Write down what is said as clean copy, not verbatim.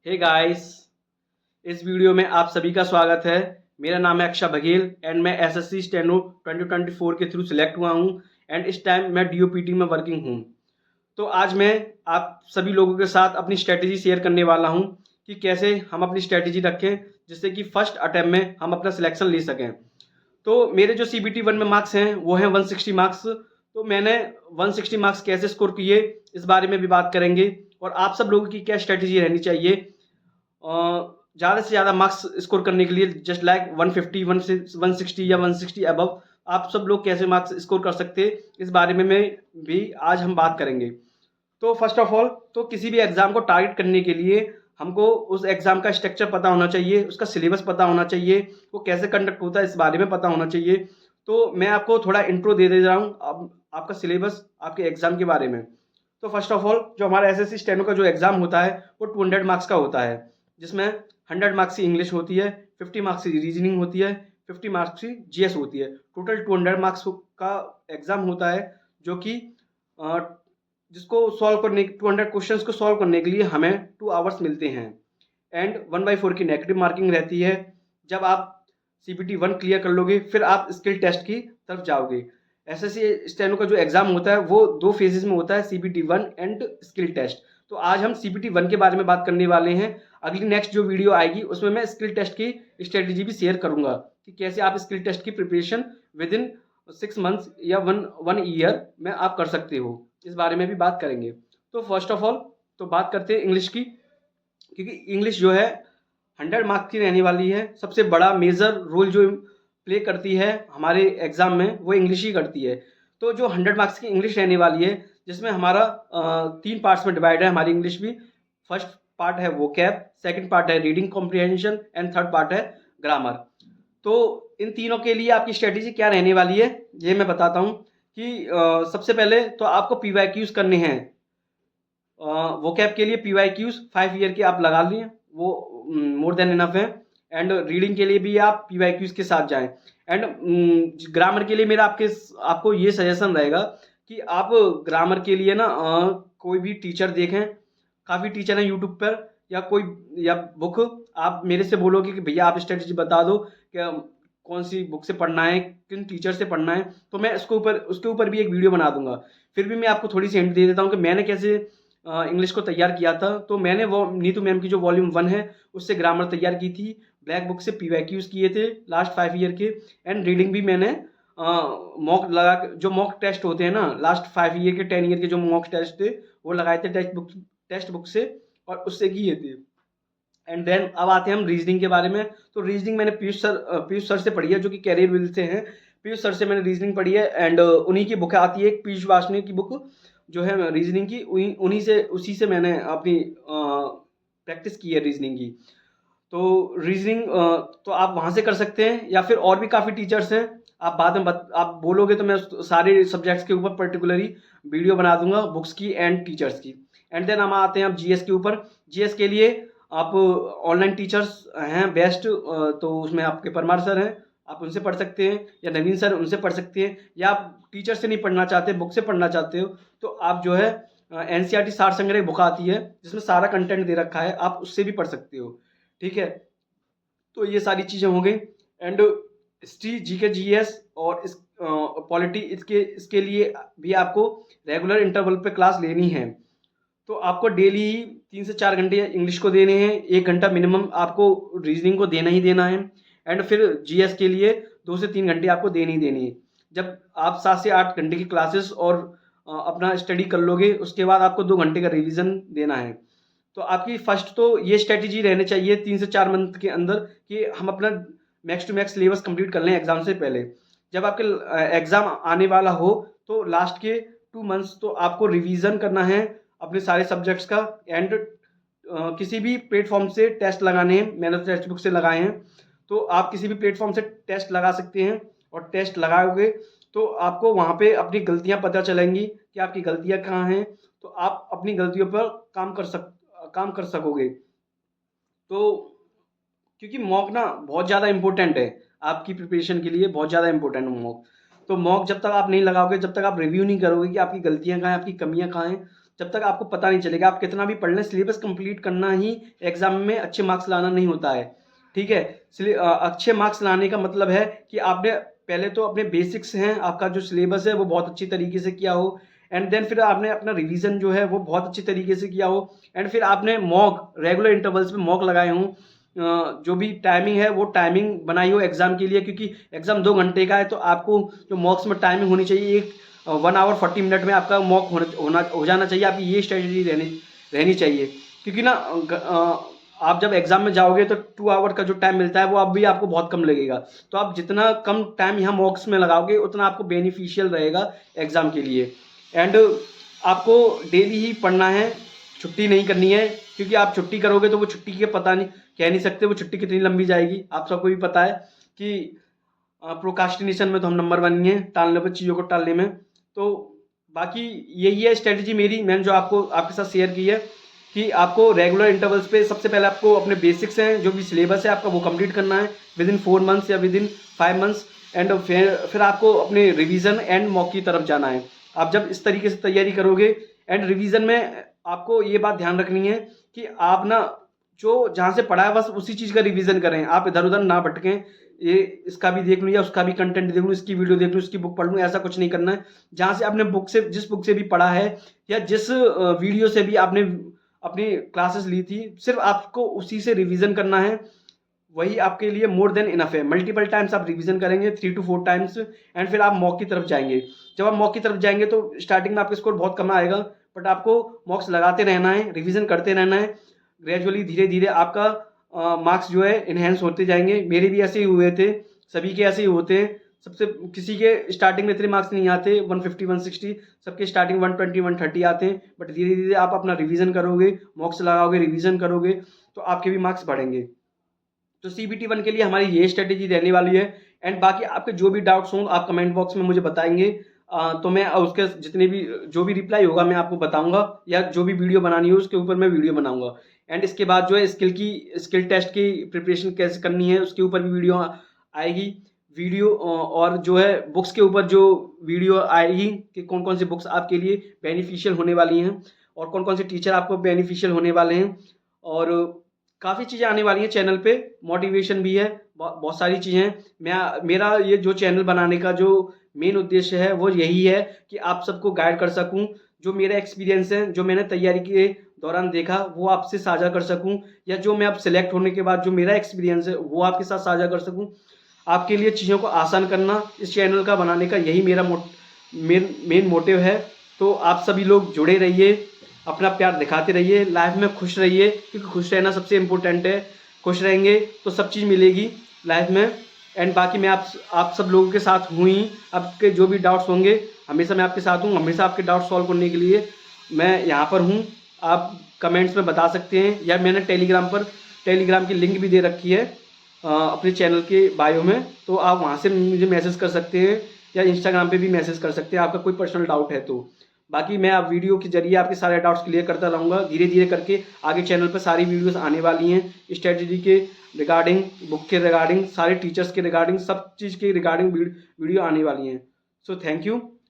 Hey guys, इस video में आप सभी का स्वागत है। मेरा नाम है अक्षय बघेल एंड मैं एसएससी स्टेनो 2024 के थ्रू सिलेक्ट हुआ हूं एंड इस टाइम मैं डीओपीटी में वर्किंग हूं। तो आज मैं आप सभी लोगों के साथ अपनी स्ट्रेटेजी शेयर करने वाला हूं कि कैसे हम अपनी स्ट्रेटेजी रखें जिससे कि फर्स्ट अटेम्प्ट में हम अपना सिलेक्शन ले सकें। तो मेरे जो सीबीटी 1 में मार्क्स हैं वो हैं 160 मार्क्स। तो मैंने 160 मार्क्स कैसे स्कोर किए इस बारे में भी बात करेंगे और आप सब लोगों की क्या स्ट्रेटेजी रहनी चाहिए ज़्यादा से ज़्यादा मार्क्स स्कोर करने के लिए। जस्ट लाइक 150 160 या 160 अबव आप सब लोग कैसे मार्क्स स्कोर कर सकते हैं इस बारे में भी आज हम बात करेंगे। तो फर्स्ट ऑफ ऑल तो किसी भी एग्ज़ाम को टारगेट करने के लिए हमको उस एग्ज़ाम का स्ट्रक्चर पता होना चाहिए, उसका सिलेबस पता होना चाहिए, वो कैसे कंडक्ट होता है इस बारे में पता होना चाहिए। तो मैं आपको थोड़ा इंट्रो दे रहा हूँ अब आपका सिलेबस आपके एग्ज़ाम के बारे में। तो फर्स्ट ऑफ ऑल जो हमारा एसएससी स्टेनो का जो एग्ज़ाम होता है वो 200 मार्क्स का होता है, जिसमें 100 मार्क्स की इंग्लिश होती है, 50 मार्क्स की रीजनिंग होती है, 50 मार्क्स की जीएस होती है। टोटल 200 मार्क्स का एग्ज़ाम होता है जो कि जिसको सॉल्व करने 200 क्वेश्चंस को सॉल्व करने के लिए हमें 2 आवर्स मिलते हैं एंड 1/4 की नेगेटिव मार्किंग रहती है। जब आप सीबीटी 1 क्लियर कर लोगे फिर आप स्किल टेस्ट की तरफ जाओगे। एसएससी स्टेनो का जो एग्ज़ाम होता है वो 2 फेजेस में होता है, सीबीटी 1 एंड स्किल टेस्ट। तो आज हम सीबीटी 1 के बारे में बात करने वाले हैं। अगली नेक्स्ट जो वीडियो आएगी उसमें मैं स्किल टेस्ट की स्ट्रेटेजी भी शेयर करूंगा कि कैसे आप स्किल टेस्ट की प्रिपरेशन विद इन 6 मंथ्स या वन ईयर में आप कर सकते हो, इस बारे में भी बात करेंगे। तो फर्स्ट ऑफ ऑल तो बात करते हैं इंग्लिश की, क्योंकि इंग्लिश जो है 100 मार्क्स की रहने वाली है। सबसे बड़ा मेजर रोल जो प्ले करती है हमारे एग्जाम में वो इंग्लिश ही करती है। तो जो 100 मार्क्स की इंग्लिश रहने वाली है जिसमें हमारा 3 पार्ट्स में डिवाइड है हमारी इंग्लिश भी। फर्स्ट पार्ट है वोकैब, सेकंड पार्ट है reading comprehension and third part है ग्रामर। तो इन तीनों के लिए आपकी स्ट्रेटेजी क्या रहने वाली है ये मैं बताता हूँ कि सबसे पहले तो आपको पीवाईक्यूज करने हैं। वोकैब के लिए पीवाईक्यूज 5 ईयर के आप लगा लिए, वो मोर देन इनफ है। एंड रीडिंग के लिए भी आप पीवाईक्यूज के साथ जाएं। एंड ग्रामर के लिए मेरा आपको ये सजेशन रहेगा कि आप ग्रामर के लिए ना कोई भी टीचर देखें। काफ़ी टीचर हैं यूट्यूब पर या कोई या बुक आप मेरे से बोलोगे कि भैया आप स्ट्रेटेजी बता दो कि कौन सी बुक से पढ़ना है, किन टीचर से पढ़ना है, तो मैं उसके ऊपर भी एक वीडियो बना दूंगा। फिर भी मैं आपको थोड़ी सी हिंट दे देता हूँ कि मैंने कैसे इंग्लिश को तैयार किया था। तो मैंने वो नीतू मैम की जो वॉल्यूम 1 है उससे ग्रामर तैयार की थी, ब्लैक बुक से पीवाईक्यूज किए थे लास्ट 5 ईयर के। एंड रीडिंग भी मैंने मॉक लगा जो मॉक टेस्ट होते हैं ना लास्ट 5 ईयर के 10 ईयर के जो मॉक टेस्ट थे वो लगाए थे टेक्स्ट बुक से और उससे किए थे। एंड देन अब आते हैं हम रीजनिंग के बारे में। तो रीजनिंग मैंने पीयूष सर से पढ़ी है जो कि कैरियर विल से हैं। पीयूष सर से मैंने रीजनिंग पढ़ी है एंड उन्हीं की बुक आती है एक पीयूष वासने की बुक जो है रीजनिंग की, उसी से मैंने अपनी प्रैक्टिस की है रीजनिंग की। तो रीजनिंग तो आप वहाँ से कर सकते हैं या फिर और भी काफ़ी टीचर्स हैं। आप बाद में आप बोलोगे तो मैं सारे सब्जेक्ट्स के ऊपर पर्टिकुलरली वीडियो बना दूंगा, बुक्स की एंड टीचर्स की। एंड देन हम आते हैं अब जीएस के ऊपर। जीएस के लिए आप ऑनलाइन टीचर्स हैं बेस्ट, तो उसमें आपके परमार सर हैं, आप उनसे पढ़ सकते हैं, या नवीन सर उनसे पढ़ सकते हैं। या आप टीचर से नहीं पढ़ना चाहते, बुक से पढ़ना चाहते हो तो आप जो है एनसीईआरटी सार संग्रह बुक आती है जिसमें सारा कंटेंट दे रखा है, आप उससे भी पढ़ सकते हो। ठीक है, तो ये सारी चीज़ें हो गई। एंड हिस्ट्री, जीके, जीएस और इस पॉलिटी इसके लिए भी आपको रेगुलर इंटरवल पे क्लास लेनी है। तो आपको डेली 3 से 4 घंटे इंग्लिश को देने हैं, 1 घंटा मिनिमम आपको रीजनिंग को देना ही देना है। एंड फिर जीएस के लिए 2 से 3 घंटे आपको देनी ही देनी है। जब आप 7 से 8 घंटे की क्लासेस और अपना स्टडी कर लोगे उसके बाद आपको 2 घंटे का रिवीजन देना है। तो आपकी फर्स्ट तो ये स्ट्रेटेजी रहनी चाहिए 3 से 4 मंथ के अंदर कि हम अपना max to max syllabus complete कर लें एग्जाम से पहले। जब आपके एग्जाम आने वाला हो तो लास्ट के 2 मंथ्स तो आपको रिवीजन करना है अपने सारे सब्जेक्ट्स का। एंड किसी भी प्लेटफॉर्म से टेस्ट लगाने हैं, मैंने टेक्स्ट बुक से लगाए हैं, तो आप किसी भी प्लेटफॉर्म से टेस्ट लगा सकते हैं। और टेस्ट लगाओगे तो आपको वहाँ पे अपनी गलतियाँ पता चलेंगी कि आपकी गलतियाँ कहाँ हैं, तो आप अपनी गलतियों पर काम कर सकोगे। तो क्योंकि मॉक ना बहुत ज़्यादा इंपॉर्टेंट है आपकी प्रिपरेशन के लिए, बहुत ज़्यादा इंपॉर्टेंट है मॉक। तो मॉक जब तक आप नहीं लगाओगे, जब तक आप रिव्यू नहीं करोगे कि आपकी गलतियाँ कहाँ हैं, आपकी कमियाँ कहाँ हैं, जब तक आपको पता नहीं चलेगा। आप कितना भी पढ़ लें, सिलेबस कंप्लीट करना ही एग्जाम में अच्छे मार्क्स लाना नहीं होता है, ठीक है। अच्छे मार्क्स लाने का मतलब है कि आपने पहले तो अपने बेसिक्स हैं, आपका जो सिलेबस है वो बहुत अच्छी तरीके से किया हो, एंड देन फिर आपने अपना रिवीजन जो है वो बहुत अच्छी तरीके से किया हो, एंड फिर आपने मॉक रेगुलर इंटरवल्स में मॉक लगाए हों। जो भी टाइमिंग है वो टाइमिंग बनाई हो एग्जाम के लिए, क्योंकि एग्जाम 2 घंटे का है, तो आपको जो मॉक्स में टाइमिंग होनी चाहिए, एक 1 आवर 40 मिनट में आपका मॉक हो जाना चाहिए। आपकी ये स्ट्रेटजी रहनी चाहिए, क्योंकि ना आप जब एग्जाम में जाओगे तो 2 आवर का जो टाइम मिलता है वो अब भी आपको बहुत कम लगेगा। तो आप जितना कम टाइम यहाँ मॉक्स में लगाओगे उतना आपको बेनिफिशियल रहेगा एग्जाम के लिए। एंड आपको डेली ही पढ़ना है, छुट्टी नहीं करनी है, क्योंकि आप छुट्टी करोगे तो वो छुट्टी के पता नहीं, कह नहीं सकते वो छुट्टी कितनी लंबी जाएगी। आप सबको भी पता है कि प्रोकास्टिनेशन में तो हम नंबर 1 ही हैं, टालने पर, चीज़ों को टालने में। तो बाकी यही है स्ट्रेटजी मेरी, मैंने जो आपको आपके साथ शेयर की है, कि आपको रेगुलर इंटरवल्स पे सबसे पहले आपको अपने बेसिक्स हैं, जो भी सिलेबस है आपका वो कंप्लीट करना है विद इन 4 मंथ्स या विद इन 5 मंथ्स, एंड फिर आपको अपने रिवीजन एंड मॉक की तरफ जाना है। आप जब इस तरीके से तैयारी करोगे, एंड रिवीजन में आपको ये बात ध्यान रखनी है कि आप ना जो जहाँ से पढ़ा है बस उसी चीज़ का रिवीजन करें, आप इधर उधर ना भटकें, ये इसका भी देख लूँ या उसका भी कंटेंट देख लूँ, इसकी वीडियो देख लूँ, इसकी बुक पढ़ लूँ, ऐसा कुछ नहीं करना है। जहाँ से आपने बुक से, जिस बुक से भी पढ़ा है या जिस वीडियो से भी आपने अपनी क्लासेस ली थी, सिर्फ आपको उसी से रिवीजन करना है, वही आपके लिए मोर देन इनफ है। मल्टीपल टाइम्स आप रिवीजन करेंगे, 3 to 4 टाइम्स, एंड फिर आप मॉक की तरफ जाएंगे। जब आप मॉक की तरफ जाएंगे तो स्टार्टिंग में आपका स्कोर बहुत कम आएगा, बट आपको मॉक्स लगाते रहना है, रिवीजन करते रहना है। ग्रेजुअली धीरे धीरे आपका मार्क्स जो है इन्हेंस होते जाएंगे। मेरे भी ऐसे ही हुए थे, सभी के ऐसे ही होते हैं। सबसे किसी के स्टार्टिंग में इतने मार्क्स नहीं आते, 150 160, सबके स्टार्टिंग 120 130 आते हैं, बट धीरे धीरे आप अपना रिवीजन करोगे, मॉक्स लगाओगे, रिवीजन करोगे, तो आपके भी मार्क्स बढ़ेंगे। तो CBT 1 के लिए हमारी ये स्ट्रेटेजी रहने वाली है। एंड बाकी आपके जो भी डाउट्स हों आप कमेंट बॉक्स में मुझे बताएंगे, तो मैं उसके जितने भी जो भी रिप्लाई होगा मैं आपको बताऊंगा, या जो भी वीडियो बनानी हो उसके ऊपर मैं वीडियो बनाऊंगा। एंड इसके बाद जो है स्किल टेस्ट की प्रिपरेशन कैसे करनी है उसके ऊपर भी वीडियो आएगी। वीडियो और जो है बुक्स के ऊपर जो वीडियो आएगी कि कौन कौन सी बुक्स आपके लिए बेनिफिशियल होने वाली हैं, और कौन कौन से टीचर आपको बेनिफिशियल होने वाले हैं, और काफ़ी चीज़ें आने वाली हैं चैनल पे। मोटिवेशन भी है, बहुत सारी चीज़ें। मेरा ये जो चैनल बनाने का जो मेन उद्देश्य है वो यही है कि आप सबको गाइड कर सकूं, जो मेरा एक्सपीरियंस है, जो मैंने तैयारी के दौरान देखा वो आपसे साझा कर सकूं, या जो मैं अब सिलेक्ट होने के बाद जो मेरा एक्सपीरियंस है वो आपके साथ साझा कर सकूं। आपके लिए चीज़ों को आसान करना इस चैनल का बनाने का यही मेरा मेन मोटिव है। तो आप सभी लोग जुड़े रहिए, अपना प्यार दिखाते रहिए, लाइफ में खुश रहिए, क्योंकि खुश रहना सबसे इम्पोर्टेंट है। खुश रहेंगे तो सब चीज़ मिलेगी लाइफ में। एंड बाकी मैं आप सब लोगों के साथ हूँ ही। आपके जो भी डाउट्स होंगे हमेशा मैं आपके साथ हूँ, हमेशा आपके डाउट सॉल्व करने के लिए मैं यहाँ पर हूँ। आप कमेंट्स में बता सकते हैं, या मैंने टेलीग्राम की लिंक भी दे रखी है अपने चैनल के बायो में, तो आप वहाँ से मुझे मैसेज कर सकते हैं, या इंस्टाग्राम पे भी मैसेज कर सकते हैं आपका कोई पर्सनल डाउट है तो। बाकी मैं आप वीडियो के जरिए आपके सारे डाउट्स क्लियर करता रहूँगा। धीरे धीरे करके आगे चैनल पर सारी वीडियोस आने वाली हैं, स्ट्रेटजी के रिगार्डिंग, बुक के रिगार्डिंग, सारे टीचर्स के रिगार्डिंग, सब चीज़ के रिगार्डिंग वीडियो आने वाली हैं। So thank you.